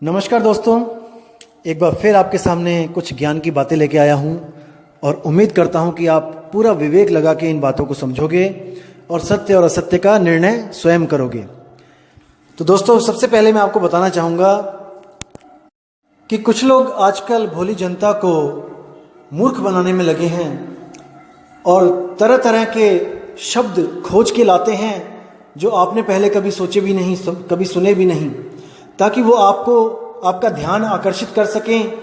नमस्कार दोस्तों, एक बार फिर आपके सामने कुछ ज्ञान की बातें लेके आया हूँ और उम्मीद करता हूँ कि आप पूरा विवेक लगा के इन बातों को समझोगे और सत्य और असत्य का निर्णय स्वयं करोगे। तो दोस्तों, सबसे पहले मैं आपको बताना चाहूँगा कि कुछ लोग आजकल भोली जनता को मूर्ख बनाने में लगे हैं और तरह तरह के शब्द खोज के लाते हैं जो आपने पहले कभी सोचे भी नहीं, कभी सुने भी नहीं, ताकि वो आपका ध्यान आकर्षित कर सकें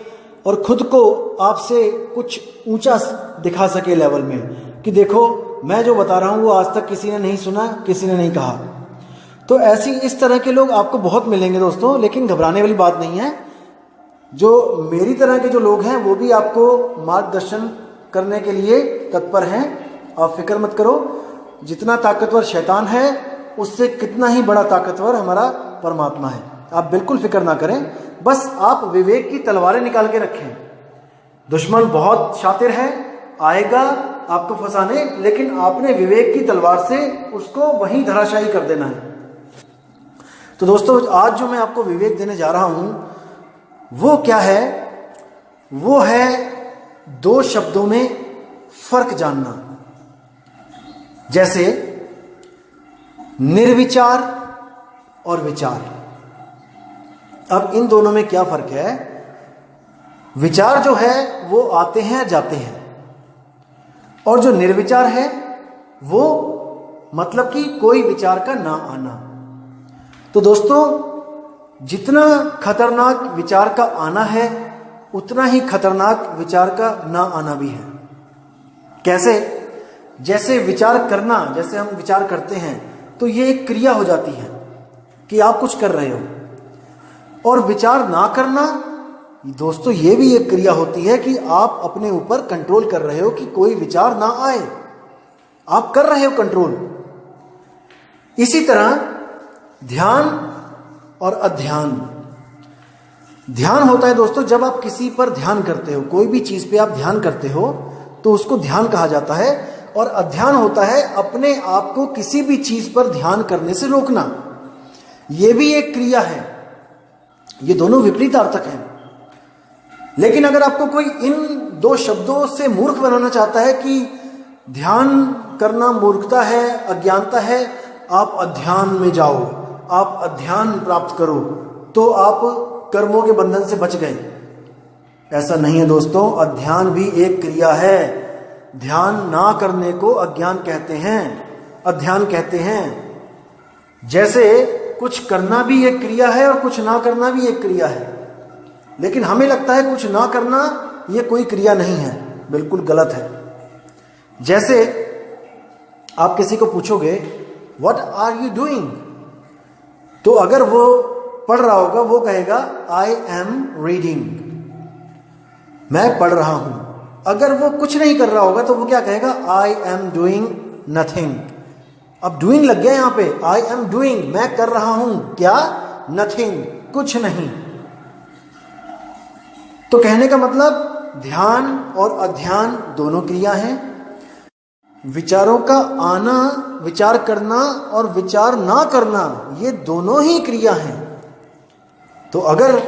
और खुद को आपसे कुछ ऊंचा दिखा सके लेवल में कि देखो मैं जो बता रहा हूँ वो आज तक किसी ने नहीं सुना, किसी ने नहीं कहा। तो इस तरह के लोग आपको बहुत मिलेंगे दोस्तों, लेकिन घबराने वाली बात नहीं है। जो मेरी तरह के जो लोग हैं वो भी आपको मार्गदर्शन करने के लिए तत्पर हैं। आप फिक्र मत करो, जितना ताकतवर शैतान है उससे कितना ही बड़ा ताकतवर हमारा परमात्मा है। आप बिल्कुल फिक्र ना करें, बस आप विवेक की तलवारें निकाल के रखें। दुश्मन बहुत शातिर है, आएगा आपको फंसाने, लेकिन आपने विवेक की तलवार से उसको वहीं धराशायी कर देना है। तो दोस्तों, आज जो मैं आपको विवेक देने जा रहा हूं वो क्या है? वो है दो शब्दों में फर्क जानना। जैसे निर्विचार और विचार। अब इन दोनों में क्या फर्क है? विचार जो है वो आते हैं जाते हैं, और जो निर्विचार है वो मतलब कि कोई विचार का ना आना। तो दोस्तों, जितना खतरनाक विचार का आना है उतना ही खतरनाक विचार का ना आना भी है। कैसे? जैसे विचार करना, जैसे हम विचार करते हैं तो ये एक क्रिया हो जाती है कि आप कुछ कर रहे हो, और विचार ना करना दोस्तों ये भी एक क्रिया होती है कि आप अपने ऊपर कंट्रोल कर रहे हो कि कोई विचार ना आए। आप कर रहे हो कंट्रोल। इसी तरह ध्यान और अध्यान। ध्यान होता है दोस्तों जब आप किसी पर ध्यान करते हो, कोई भी चीज पे आप ध्यान करते हो तो उसको ध्यान कहा जाता है। और अध्यान होता है अपने आप को किसी भी चीज पर ध्यान करने से रोकना। यह भी एक क्रिया है। ये दोनों विपरीत अर्थक हैं। लेकिन अगर आपको कोई इन दो शब्दों से मूर्ख बनाना चाहता है कि ध्यान करना मूर्खता है, अज्ञानता है, आप अध्यान में जाओ, आप अध्यान प्राप्त करो, तो आप कर्मों के बंधन से बच गए। ऐसा नहीं है दोस्तों, अध्यान भी एक क्रिया है। ध्यान ना करने को अज्ञान कहते हैं, अध्यान कहते हैं। जैसे कुछ करना भी एक क्रिया है और कुछ ना करना भी एक क्रिया है, लेकिन हमें लगता है कुछ ना करना ये कोई क्रिया नहीं है। बिल्कुल गलत है। जैसे आप किसी को पूछोगे व्हाट आर यू डूइंग, तो अगर वो पढ़ रहा होगा वो कहेगा आई एम रीडिंग, मैं पढ़ रहा हूं। अगर वो कुछ नहीं कर रहा होगा तो वो क्या कहेगा? I am doing nothing. अब डूइंग लग गया यहां पे, आई एम डूइंग, मैं कर रहा हूं क्या? नथिंग, कुछ नहीं। तो कहने का मतलब ध्यान और अध्यान दोनों क्रिया हैं। विचारों का आना, विचार करना और विचार ना करना, ये दोनों ही क्रिया हैं। तो अगर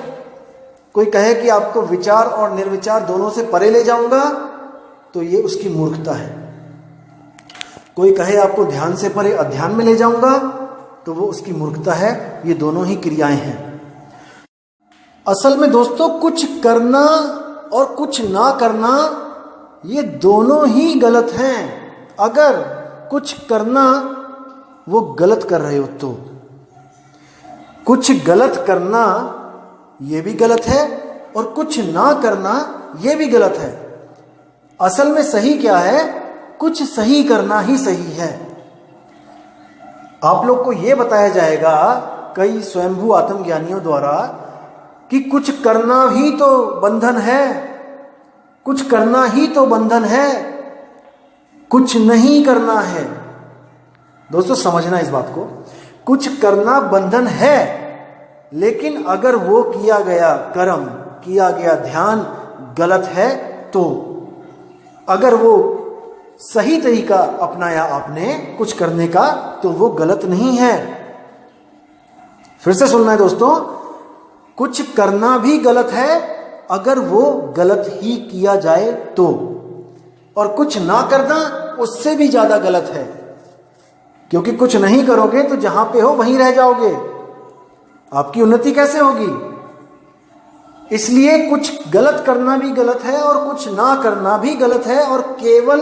कोई कहे कि आपको विचार और निर्विचार दोनों से परे ले जाऊंगा तो ये उसकी मूर्खता है। कोई कहे आपको ध्यान से परे अध्यान में ले जाऊंगा तो वो उसकी मूर्खता है। ये दोनों ही क्रियाएं हैं। असल में दोस्तों, कुछ करना और कुछ ना करना ये दोनों ही गलत हैं। अगर कुछ करना वो गलत कर रहे हो तो कुछ गलत करना ये भी गलत है और कुछ ना करना ये भी गलत है। असल में सही क्या है? कुछ सही करना ही सही है। आप लोग को यह बताया जाएगा कई स्वयंभू आत्मज्ञानियों द्वारा कि कुछ करना ही तो बंधन है, कुछ करना ही तो बंधन है, कुछ नहीं करना है। दोस्तों समझना इस बात को, कुछ करना बंधन है, लेकिन अगर वो किया गया कर्म, किया गया ध्यान गलत है तो, अगर वो सही तरीका अपनाया आपने कुछ करने का तो वो गलत नहीं है। फिर से सुनना है दोस्तों, कुछ करना भी गलत है अगर वो गलत ही किया जाए तो, और कुछ ना करना उससे भी ज्यादा गलत है, क्योंकि कुछ नहीं करोगे तो जहां पे हो वहीं रह जाओगे, आपकी उन्नति कैसे होगी। इसलिए कुछ गलत करना भी गलत है और कुछ ना करना भी गलत है, और केवल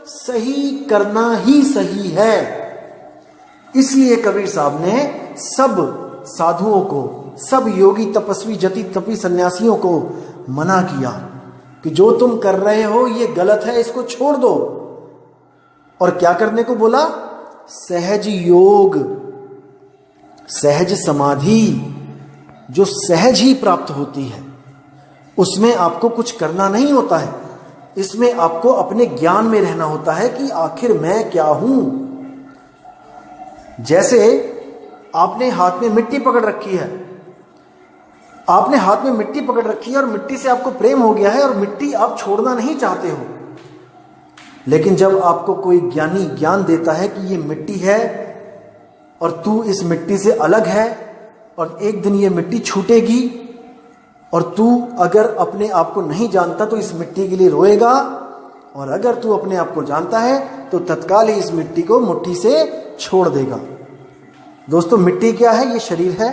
सही करना ही सही है। इसलिए कबीर साहब ने सब साधुओं को, सब योगी तपस्वी जति तपी सन्यासियों को मना किया कि जो तुम कर रहे हो ये गलत है, इसको छोड़ दो। और क्या करने को बोला? सहज योग, सहज समाधि जो सहज ही प्राप्त होती है, उसमें आपको कुछ करना नहीं होता है, इसमें आपको अपने ज्ञान में रहना होता है कि आखिर मैं क्या हूं। जैसे आपने हाथ में मिट्टी पकड़ रखी है, आपने हाथ में मिट्टी पकड़ रखी है और मिट्टी से आपको प्रेम हो गया है और मिट्टी आप छोड़ना नहीं चाहते हो, लेकिन जब आपको कोई ज्ञानी ज्ञान देता है कि ये मिट्टी है और तू इस मिट्टी से अलग है और एक दिन ये मिट्टी छूटेगी, और तू अगर अपने आप को नहीं जानता तो इस मिट्टी के लिए रोएगा, और अगर तू अपने आप को जानता है तो तत्काल ही इस मिट्टी को मुट्ठी से छोड़ देगा। दोस्तों, मिट्टी क्या है? ये शरीर है,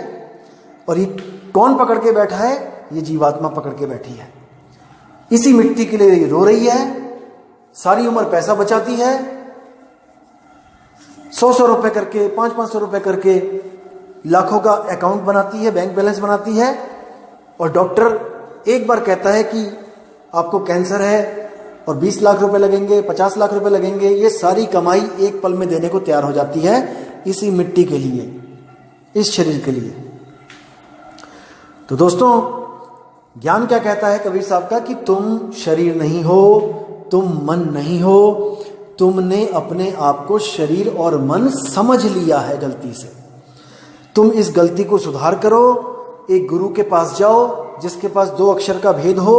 और ये कौन पकड़ के बैठा है? ये जीवात्मा पकड़ के बैठी है। इसी मिट्टी के लिए ये रो रही है, सारी उम्र पैसा बचाती है, 100-100 रुपए करके, 500-500 रुपए करके लाखों का अकाउंट बनाती है, बैंक बैलेंस बनाती है, और डॉक्टर एक बार कहता है कि आपको कैंसर है और 20 लाख रुपए लगेंगे, 50 लाख रुपए लगेंगे, ये सारी कमाई एक पल में देने को तैयार हो जाती है इसी मिट्टी के लिए, इस शरीर के लिए। तो दोस्तों, ज्ञान क्या कहता है कबीर साहब का कि तुम शरीर नहीं हो, तुम मन नहीं हो, तुमने अपने आप को शरीर और मन समझ लिया है गलती से। तुम इस गलती को सुधार करो, एक गुरु के पास जाओ जिसके पास 2 अक्षर का भेद हो,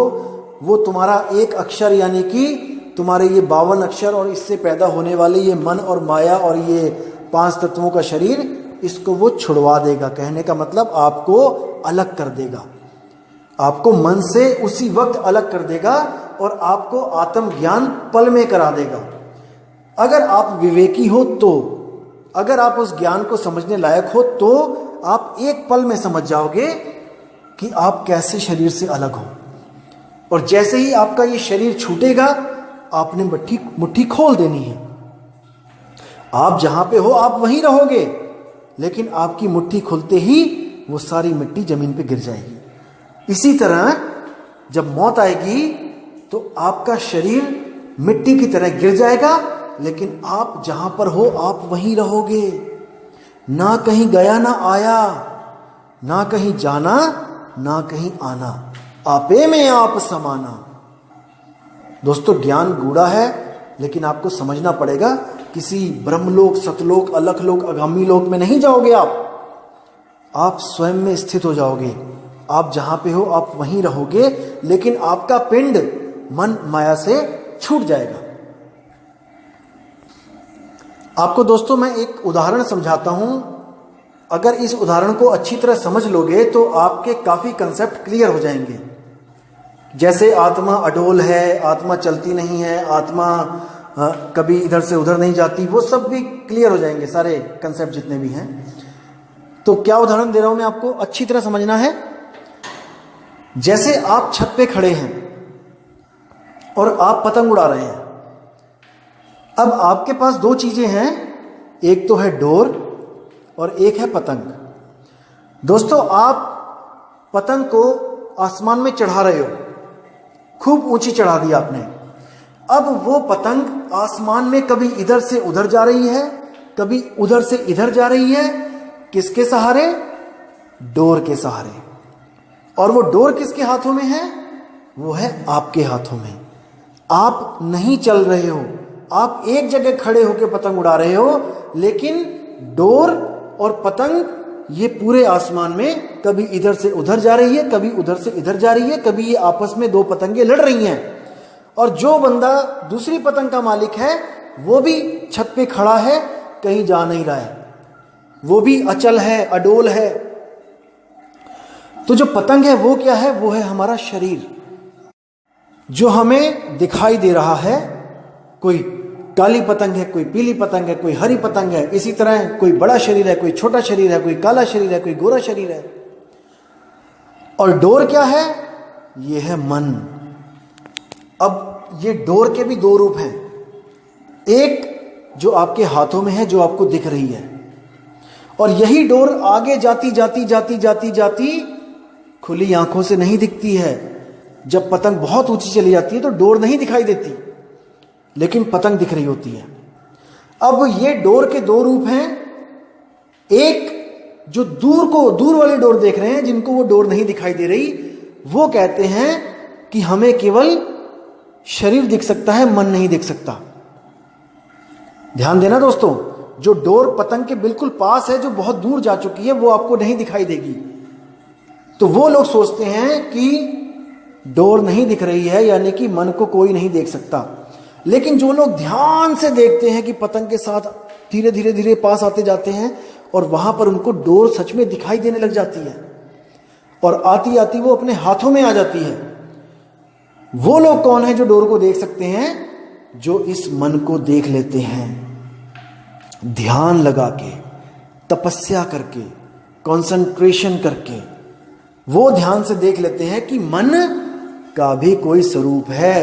वो तुम्हारा एक अक्षर यानी कि तुम्हारे ये 52 अक्षर और इससे पैदा होने वाले ये मन और माया और ये 5 तत्वों का शरीर, इसको वो छुड़वा देगा। कहने का मतलब आपको अलग कर देगा, आपको मन से उसी वक्त अलग कर देगा और आपको आत्मज्ञान पल में करा देगा। अगर आप विवेकी हो तो, अगर आप उस ज्ञान को समझने लायक हो तो आप एक पल में समझ जाओगे कि आप कैसे शरीर से अलग हो। और जैसे ही आपका ये शरीर छूटेगा, आपने मुट्ठी खोल देनी है। आप जहां पे हो आप वहीं रहोगे, लेकिन आपकी मुट्ठी खुलते ही वो सारी मिट्टी जमीन पे गिर जाएगी। इसी तरह जब मौत आएगी तो आपका शरीर मिट्टी की तरह गिर जाएगा, लेकिन आप जहां पर हो आप वहीं रहोगे, ना कहीं गया ना आया, ना कहीं जाना ना कहीं आना, आपे में आप समाना। दोस्तों, ज्ञान गूढ़ा है, लेकिन आपको समझना पड़ेगा। किसी ब्रह्मलोक, सतलोक, अलखलोक, आगामी लोक में नहीं जाओगे आप स्वयं में स्थित हो जाओगे। आप जहां पे हो आप वहीं रहोगे, लेकिन आपका पिंड मन माया से छूट जाएगा। आपको दोस्तों मैं एक उदाहरण समझाता हूं। अगर इस उदाहरण को अच्छी तरह समझ लोगे तो आपके काफी कंसेप्ट क्लियर हो जाएंगे। जैसे आत्मा अडोल है, आत्मा चलती नहीं है, आत्मा कभी इधर से उधर नहीं जाती, वो सब भी क्लियर हो जाएंगे, सारे कंसेप्ट जितने भी हैं। तो क्या उदाहरण दे रहा हूं मैं आपको, अच्छी तरह समझना है। जैसे आप छत पे खड़े हैं और आप पतंग उड़ा रहे हैं। अब आपके पास 2 चीजें हैं, एक तो है डोर और एक है पतंग। दोस्तों, आप पतंग को आसमान में चढ़ा रहे हो, खूब ऊंची चढ़ा दी आपने। अब वो पतंग आसमान में कभी इधर से उधर जा रही है, कभी उधर से इधर जा रही है। किसके सहारे? डोर के सहारे। और वो डोर किसके हाथों में है? वो है आपके हाथों में। आप नहीं चल रहे हो, आप एक जगह खड़े होकर पतंग उड़ा रहे हो, लेकिन डोर और पतंग ये पूरे आसमान में कभी इधर से उधर जा रही है, कभी उधर से इधर जा रही है, कभी ये आपस में 2 पतंगे लड़ रही हैं। और जो बंदा दूसरी पतंग का मालिक है वो भी छत पे खड़ा है, कहीं जा नहीं रहा है, वो भी अचल है, अडोल है। तो जो पतंग है वो क्या है? वो है हमारा शरीर, जो हमें दिखाई दे रहा है। कोई काली पतंग है, कोई पीली पतंग है, कोई हरी पतंग है। इसी तरह कोई बड़ा शरीर है, कोई छोटा शरीर है, कोई काला शरीर है, कोई गोरा शरीर है। और डोर क्या है? ये है मन। अब ये डोर के भी दो रूप हैं। एक जो आपके हाथों में है, जो आपको दिख रही है, और यही डोर आगे जाती जाती जाती जाती जाती खुली आंखों से नहीं दिखती है। जब पतंग बहुत ऊंची चली जाती है तो डोर नहीं दिखाई देती, लेकिन पतंग दिख रही होती है। अब ये डोर के दो रूप हैं। एक जो दूर वाली डोर देख रहे हैं, जिनको वो डोर नहीं दिखाई दे रही, वो कहते हैं कि हमें केवल शरीर दिख सकता है, मन नहीं दिख सकता। ध्यान देना दोस्तों, जो डोर पतंग के बिल्कुल पास है, जो बहुत दूर जा चुकी है, वो आपको नहीं दिखाई देगी। तो वो लोग सोचते हैं कि डोर नहीं दिख रही है, यानी कि मन को कोई नहीं देख सकता। लेकिन जो लोग ध्यान से देखते हैं कि पतंग के साथ धीरे धीरे धीरे पास आते जाते हैं, और वहां पर उनको डोर सच में दिखाई देने लग जाती है, और आती आती वो अपने हाथों में आ जाती है। वो लोग कौन है जो डोर को देख सकते हैं? जो इस मन को देख लेते हैं, ध्यान लगा के, तपस्या करके, कंसंट्रेशन करके। वो ध्यान से देख लेते हैं कि मन का भी कोई स्वरूप है,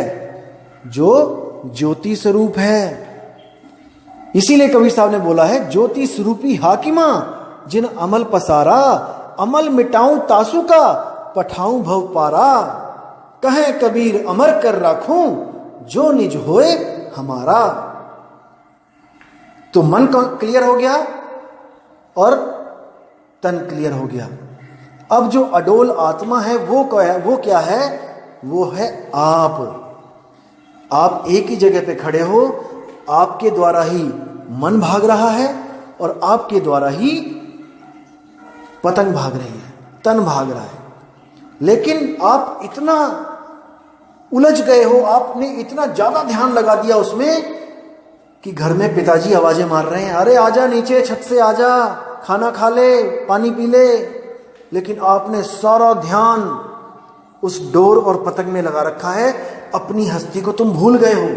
जो ज्योति स्वरूप है। इसीलिए कबीर साहब ने बोला है, ज्योति स्वरूपी हाकिमा जिन अमल पसारा, अमल मिटाऊं तासु का, पठाऊं भव पारा। कहे कबीर अमर कर राखूं, जो निज होए हमारा। तो मन क्लियर हो गया और तन क्लियर हो गया। अब जो अडोल आत्मा है वो क्या है? वो है आप। आप एक ही जगह पे खड़े हो, आपके द्वारा ही मन भाग रहा है, और आपके द्वारा ही पतंग भाग रही है, तन भाग रहा है। लेकिन आप इतना उलझ गए हो, आपने इतना ज्यादा ध्यान लगा दिया उसमें कि घर में पिताजी आवाजें मार रहे हैं, अरे आजा नीचे, छत से आजा, खाना खा ले, पानी पी ले। लेकिन आपने सारा ध्यान उस डोर और पतंग में लगा रखा है। अपनी हस्ती को तुम भूल गए हो।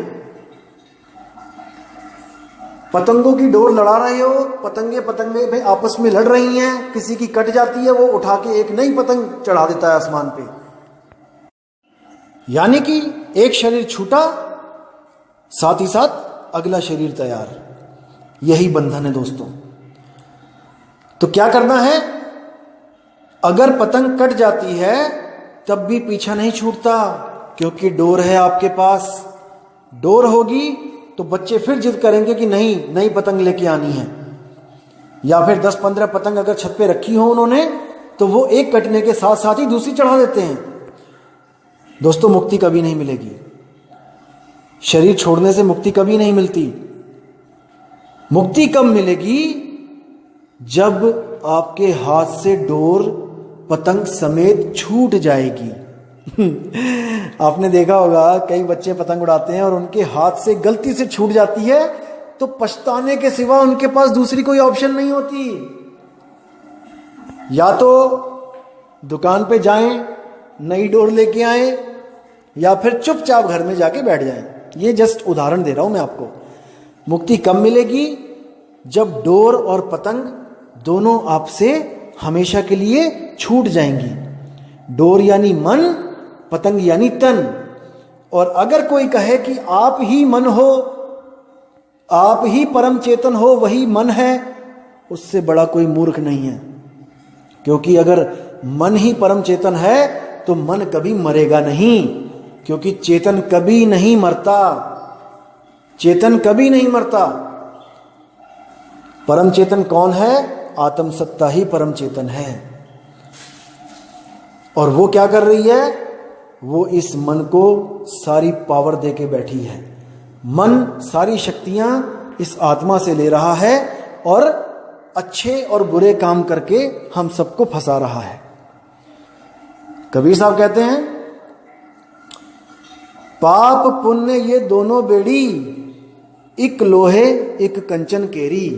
पतंगों की डोर लड़ा रहे हो, पतंगे में आपस में लड़ रही हैं, किसी की कट जाती है, वो उठा के एक नई पतंग चढ़ा देता है आसमान पे। यानी कि एक शरीर छूटा, साथ ही साथ अगला शरीर तैयार। यही बंधन है दोस्तों। तो क्या करना है? अगर पतंग कट जाती है तब भी पीछा नहीं छूटता, क्योंकि डोर है आपके पास। डोर होगी तो बच्चे फिर जिद करेंगे कि नहीं, नई पतंग लेके आनी है। या फिर 10-15 पतंग अगर छत पे रखी हो उन्होंने, तो वो एक कटने के साथ साथ ही दूसरी चढ़ा देते हैं। दोस्तों, मुक्ति कभी नहीं मिलेगी। शरीर छोड़ने से मुक्ति कभी नहीं मिलती। मुक्ति कब मिलेगी? जब आपके हाथ से डोर पतंग समेत छूट जाएगी। आपने देखा होगा, कई बच्चे पतंग उड़ाते हैं और उनके हाथ से गलती से छूट जाती है, तो पछताने के सिवा उनके पास दूसरी कोई ऑप्शन नहीं होती। या तो दुकान पे जाएं, नई डोर लेके आएं, या फिर चुपचाप घर में जाके बैठ जाएं। ये जस्ट उदाहरण दे रहा हूं मैं आपको। मुक्ति कब मिलेगी? जब डोर और पतंग दोनों आपसे हमेशा के लिए छूट जाएंगी। डोर यानी मन, पतंग यानी तन। और अगर कोई कहे कि आप ही मन हो, आप ही परम चेतन हो, वही मन है, उससे बड़ा कोई मूर्ख नहीं है। क्योंकि अगर मन ही परम चेतन है तो मन कभी मरेगा नहीं, क्योंकि चेतन कभी नहीं मरता। चेतन कभी नहीं मरता। परम चेतन कौन है? आत्म सत्ता ही परम चेतन है। और वो क्या कर रही है? वो इस मन को सारी पावर देके बैठी है। मन सारी शक्तियां इस आत्मा से ले रहा है और अच्छे और बुरे काम करके हम सबको फंसा रहा है। कबीर साहब कहते हैं, पाप पुण्य ये दोनों बेड़ी, एक लोहे एक कंचन केरी।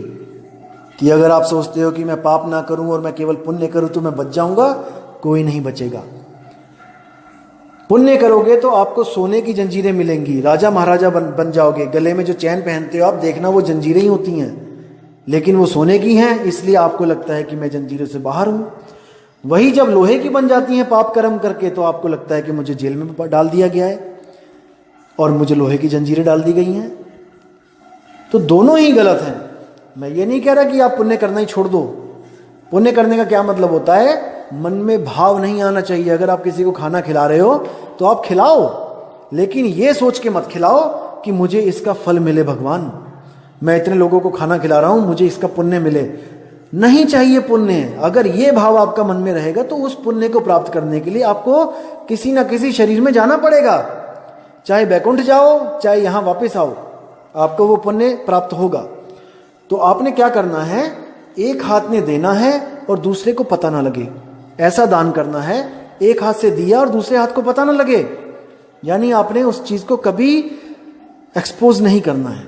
कि अगर आप सोचते हो कि मैं पाप ना करूं और मैं केवल पुण्य करूं तो मैं बच जाऊंगा, कोई नहीं बचेगा। पुण्य करोगे तो आपको सोने की जंजीरें मिलेंगी, राजा महाराजा बन जाओगे। गले में जो चैन पहनते हो आप, देखना वो जंजीरें ही होती हैं, लेकिन वो सोने की हैं, इसलिए आपको लगता है कि मैं जंजीरों से बाहर हूं। वही जब लोहे की बन जाती हैं पाप कर्म करके, तो आपको लगता है कि मुझे जेल में डाल दिया गया है और मुझे लोहे की जंजीरें डाल दी गई हैं। तो दोनों ही गलत हैं। मैं ये नहीं कह रहा कि आप पुण्य करना ही छोड़ दो। पुण्य करने का क्या मतलब होता है? मन में भाव नहीं आना चाहिए। अगर आप किसी को खाना खिला रहे हो तो आप खिलाओ, लेकिन ये सोच के मत खिलाओ कि मुझे इसका फल मिले भगवान, मैं इतने लोगों को खाना खिला रहा हूं, मुझे इसका पुण्य मिले। नहीं चाहिए पुण्य। अगर ये भाव आपका मन में रहेगा तो उस पुण्य को प्राप्त करने के लिए आपको किसी ना किसी शरीर में जाना पड़ेगा। चाहे बैकुंठ जाओ, चाहे यहां वापस आओ, आपको वो पुण्य प्राप्त होगा। तो आपने क्या करना है? एक हाथ में देना है और दूसरे को पता ना लगे, ऐसा दान करना है। एक हाथ से दिया और दूसरे हाथ को पता ना लगे, यानी आपने उस चीज को कभी एक्सपोज नहीं करना है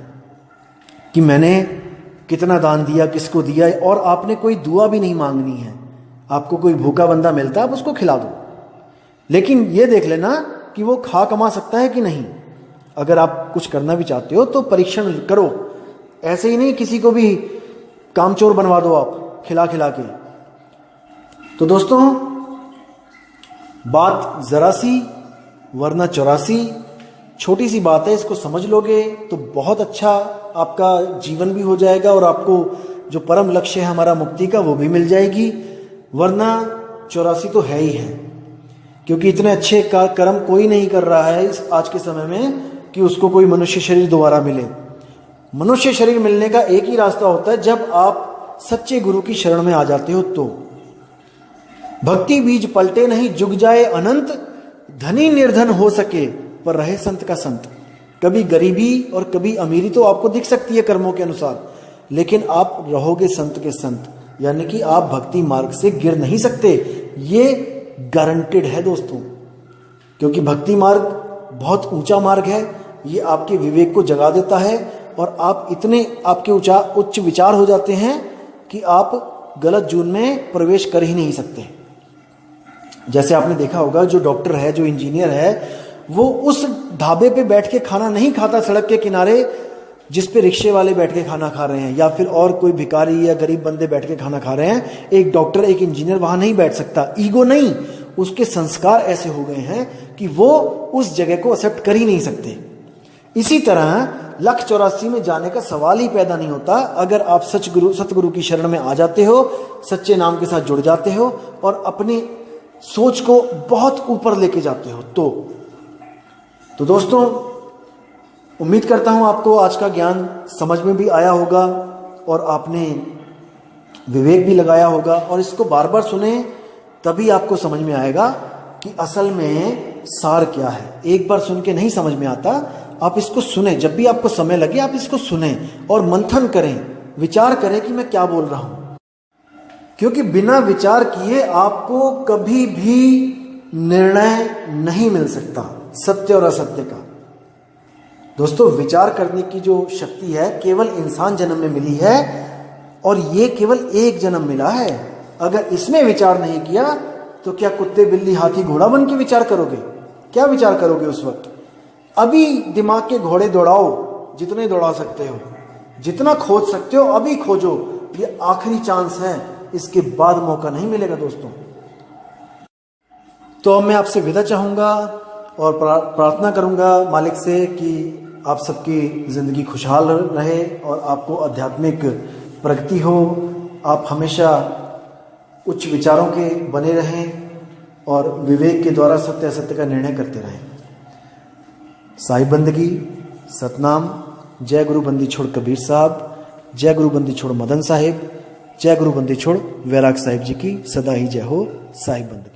कि मैंने कितना दान दिया, किसको दिया, और आपने कोई दुआ भी नहीं मांगनी है। आपको कोई भूखा बंदा मिलता है, आप उसको खिला दो, लेकिन ये देख लेना कि वो खा कमा सकता है कि नहीं। अगर आप कुछ करना भी चाहते हो तो परीक्षण करो, ऐसे ही नहीं किसी को भी कामचोर बनवा दो आप खिला खिला के। तो दोस्तों, बात जरा सी वरना 84, छोटी सी बात है, इसको समझ लोगे तो बहुत अच्छा आपका जीवन भी हो जाएगा और आपको जो परम लक्ष्य है हमारा मुक्ति का, वो भी मिल जाएगी। वरना 84 तो है ही है, क्योंकि इतने अच्छे कर्म कोई नहीं कर रहा है इस आज के समय में कि उसको कोई मनुष्य शरीर दोबारा मिले। मनुष्य शरीर मिलने का एक ही रास्ता होता है, जब आप सच्चे गुरु की शरण में आ जाते हो। तो भक्ति बीज पलटे नहीं, जुग जाए अनंत, धनी निर्धन हो सके पर रहे संत का संत। कभी गरीबी और कभी अमीरी तो आपको दिख सकती है कर्मों के अनुसार, लेकिन आप रहोगे संत के संत, यानी कि आप भक्ति मार्ग से गिर नहीं सकते। ये गारंटेड है दोस्तों, क्योंकि भक्ति मार्ग बहुत ऊंचा मार्ग है। ये आपके विवेक को जगा देता है और आप इतने आपके उच्च विचार हो जाते हैं कि आप गलत जून में प्रवेश कर ही नहीं सकते। जैसे आपने देखा होगा, जो डॉक्टर है, जो इंजीनियर है, वो उस ढाबे पे बैठ के खाना नहीं खाता सड़क के किनारे जिस पे रिक्शे वाले बैठ के खाना खा रहे हैं, या फिर और कोई भिखारी या गरीब बंदे बैठ के खाना खा रहे हैं। एक डॉक्टर, एक इंजीनियर वहां नहीं बैठ सकता। ईगो नहीं, उसके संस्कार ऐसे हो गए हैं कि वो उस जगह को एक्सेप्ट कर ही नहीं सकते। इसी तरह 184 में जाने का सवाल ही पैदा नहीं होता अगर आप सतगुरु की शरण में आ जाते हो, सच्चे नाम के साथ जुड़ जाते हो और अपनी सोच को बहुत ऊपर लेके जाते हो। तो दोस्तों, उम्मीद करता हूं आपको आज का ज्ञान समझ में भी आया होगा और आपने विवेक भी लगाया होगा, और इसको बार बार सुने तभी आपको समझ में आएगा कि असल में सार क्या है। एक बार सुन के नहीं समझ में आता, आप इसको सुने, जब भी आपको समय लगे आप इसको सुने और मंथन करें, विचार करें कि मैं क्या बोल रहा हूं, क्योंकि बिना विचार किए आपको कभी भी निर्णय नहीं मिल सकता सत्य और असत्य का। दोस्तों, विचार करने की जो शक्ति है केवल इंसान जन्म में मिली है, और ये केवल एक जन्म मिला है। अगर इसमें विचार नहीं किया तो क्या कुत्ते बिल्ली हाथी घोड़ा बन के विचार करोगे? क्या विचार करोगे उस वक्त? अभी दिमाग के घोड़े दौड़ाओ, जितने दौड़ा सकते हो, जितना खोज सकते हो अभी खोजो। ये आखिरी चांस है, इसके बाद मौका नहीं मिलेगा दोस्तों। तो अब मैं आपसे विदा चाहूंगा और प्रार्थना करूंगा मालिक से कि आप सबकी जिंदगी खुशहाल रहे और आपको आध्यात्मिक प्रगति हो। आप हमेशा उच्च विचारों के बने रहें और विवेक के द्वारा सत्य असत्य का निर्णय करते रहें। साहिब बंदगी, सतनाम। जय गुरु बंदी छोड़ कबीर साहब, जय गुरु बंदी छोड़ मदन साहिब, जय गुरु बंदी छोड़ वैराग साहिब जी की सदा ही जय हो। साहिब बंदगी।